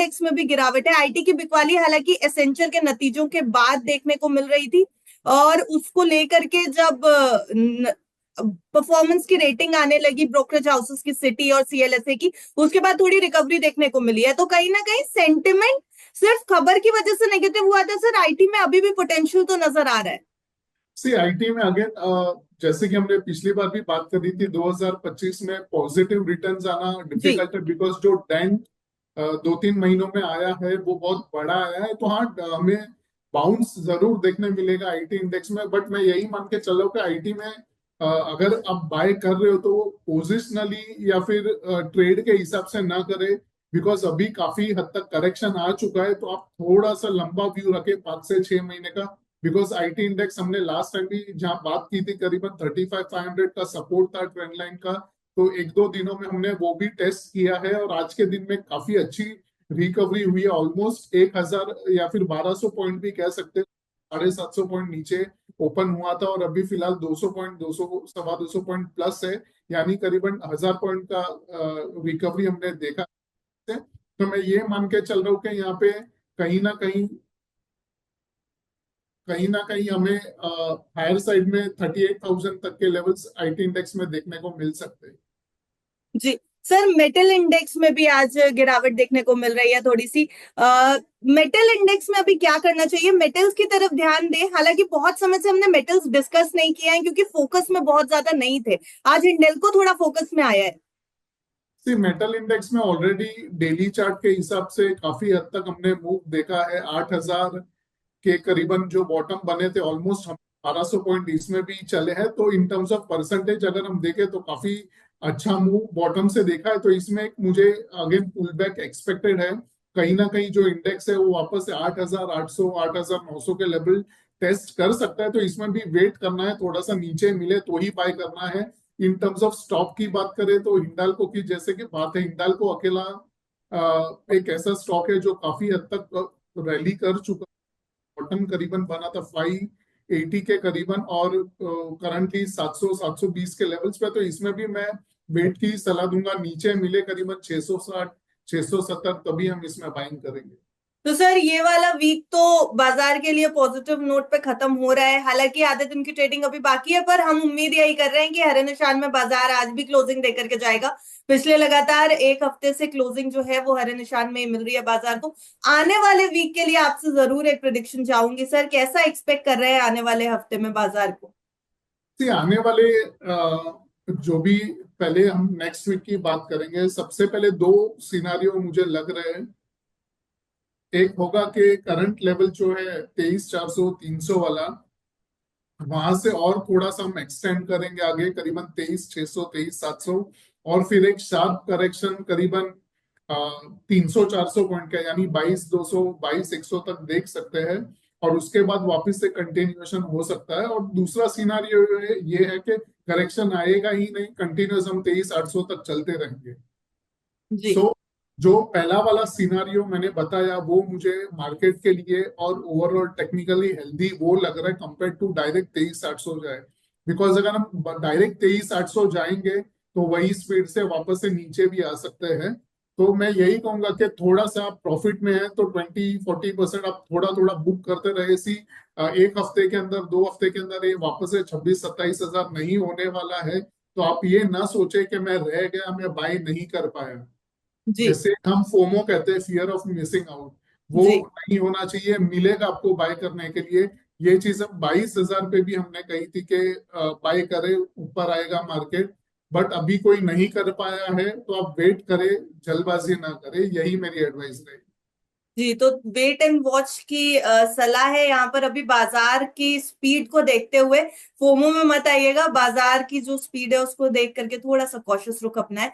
Index में भी गिरावट है। आईटी की बिकवाली हालांकि एसेंचर के नतीजों के बाद देखने को मिल रही थी, और उसको लेकर के जब परफॉर्मेंस की रेटिंग आने लगी ब्रोकरेज हाउसेस की, सिटी और सीएलएसए की, उसके बाद थोड़ी रिकवरी देखने को मिली है। तो कहीं ना कहीं सेंटिमेंट सिर्फ खबर की वजह से नेगेटिव हुआ था सर, आईटी में अभी भी पोटेंशियल तो नजर आ रहा है। सी आईटी में अगेन, जैसे कि हमने पिछली बार भी बात करी थी, 2025 में पॉजिटिव रिटर्न्स आना जी डिफिकल्ट है, बिकॉज जो डेंट 2-3 महीनों में आया है वो बहुत बड़ा आया है। तो हाँ, हमें बाउंस जरूर देखने मिलेगा आईटी इंडेक्स में, बट मैं यही मान के चलो कि आईटी में अगर आप बाय कर रहे हो तो पोजिशनली या फिर ट्रेड के हिसाब से ना करे, बिकॉज अभी काफी हद तक करेक्शन आ चुका है। तो आप थोड़ा सा लंबा व्यू रखे, 5 से 6 महीने का, बिकॉज आईटी इंडेक्स हमने लास्ट टाइम भी जहां बात की थी करीबन 35,500 का सपोर्ट था ट्रेंड लाइन का। तो 1-2 दिनों में हमने वो भी टेस्ट किया है, और आज के दिन में काफी अच्छी रिकवरी हुई है। ऑलमोस्ट 1,000 या फिर 1,200 पॉइंट भी कह सकते हैं, 750 पॉइंट नीचे ओपन हुआ था, और अभी फिलहाल 200 पॉइंट, 200 250 पॉइंट प्लस है, यानी करीबन 1,000 पॉइंट का रिकवरी हमने देखा है। तो मैं ये मान के चल रहा हूँ कि यहाँ पे कहीं ना कहीं हमें हायर साइड में 38,000 तक के लेवल्स आईटी इंडेक्स में देखने को मिल सकते हैं। जी सर, मेटल इंडेक्स में भी आज गिरावट देखने को मिल रही है थोड़ी सी। मेटल इंडेक्स में अभी क्या करना चाहिए? मेटल्स की तरफ ध्यान दें, हालांकि बहुत समय से हमने मेटल्स डिस्कस नहीं किया है क्योंकि फोकस में बहुत ज्यादा नहीं थे। आज हिंडेल्को थोड़ा फोकस में आया है। सी मेटल इंडेक्स में ऑलरेडी डेली चार्ट के हिसाब से काफी हद तक हमने मूव देखा है। 8,000 के करीबन जो बॉटम बने थे, ऑलमोस्ट हम 1,200 पॉइंट इसमें भी चले हैं। तो इन टर्म्स ऑफ परसेंटेज अगर हम देखें तो काफी अच्छा मूव बॉटम से देखा है। तो इसमें एक मुझे अगेन पुल बैक एक्सपेक्टेड है। कहीं ना कहीं जो इंडेक्स है वो वापस से 8,800 8,900 के लेवल टेस्ट कर सकता है। तो इसमें भी वेट करना है, थोड़ा सा नीचे मिले तो ही बाय करना है। इन टर्म्स ऑफ स्टॉक की बात करें तो हिंडाल्को की जैसे कि बात है, हिंडाल्को अकेला एक ऐसा स्टॉक है जो काफी हद तक रैली कर चुका। बॉटम करीबन बना था 580 के करीबन, और करंटली 700 720 के लेवल्स पे। तो इसमें भी मैं वेट की सलाह दूंगा, नीचे मिले करीबन 660 670 तभी हम इसमें बाइंग करेंगे। तो सर ये वाला वीक तो बाजार के लिए पॉजिटिव नोट पे खत्म हो रहा है। हालांकि आधे दिन की ट्रेडिंग अभी बाकी है, पर हम उम्मीद यही कर रहे हैं कि हरे निशान में बाजार आज भी क्लोजिंग देकर के जाएगा। पिछले लगातार एक हफ्ते से क्लोजिंग जो है वो हरे निशान में ही मिल रही है बाजार को। आने वाले वीक के लिए आपसे जरूर एक प्रिडिक्शन चाहूंगी सर, कैसा एक्सपेक्ट कर रहे हैं आने वाले हफ्ते में बाजार को? आने वाले जो भी, पहले हम नेक्स्ट वीक की बात करेंगे। सबसे पहले दो सिनारियो मुझे लग रहे हैं। एक होगा कि करंट लेवल जो है 23,400 300 वाला, वहां से और थोड़ा सा हम एक्सटेंड करेंगे आगे करीबन 23,600 23,700, और फिर एक शार्प करेक्शन करीबन 300-400 पॉइंट का, यानी 22,200 22,100 तक देख सकते हैं। और उसके बाद वापस से कंटिन्यूएशन हो सकता है। और दूसरा सिनारियो ये है कि करेक्शन आएगा ही नहीं, कंटिन्यूस हम 23,800 तक चलते रहेंगे। जी सो जो पहला वाला सिनारियो मैंने बताया वो मुझे मार्केट के लिए और ओवरऑल टेक्निकली हेल्दी वो लग रहा है, कंपेयर टू डायरेक्ट 23,800 जाए। बिकॉज अगर हम डायरेक्ट 23,800 जाएंगे तो वही स्पीड से वापस से नीचे भी आ सकते हैं। तो मैं यही कहूंगा कि थोड़ा सा प्रॉफिट में है तो 20-40% आप थोड़ा थोड़ा बुक करते रहे। एक हफ्ते के अंदर, 2 हफ्ते के अंदर ये वापस से 26-27 हजार नहीं होने वाला है। तो आप ये ना सोचे कि मैं रह गया, मैं बाय नहीं कर पाया। जी जैसे हम फोमो कहते हैं, फियर ऑफ मिसिंग आउट, वो जी। नहीं होना चाहिए। मिलेगा आपको बाय करने के लिए। ये चीज हम 22,000 पे भी हमने कही थी कि बाय करे, ऊपर आएगा मार्केट। बट अभी कोई नहीं कर पाया है तो आप वेट करें, जल्दबाजी ना करें, यही मेरी एडवाइस रहेगी। जी, तो वेट एंड वॉच की सलाह है यहाँ पर। अभी बाजार की स्पीड को देखते हुए फोमो में मत आइएगा, बाजार की जो स्पीड है उसको देख करके थोड़ा सा कॉशियस रुख अपनाएं।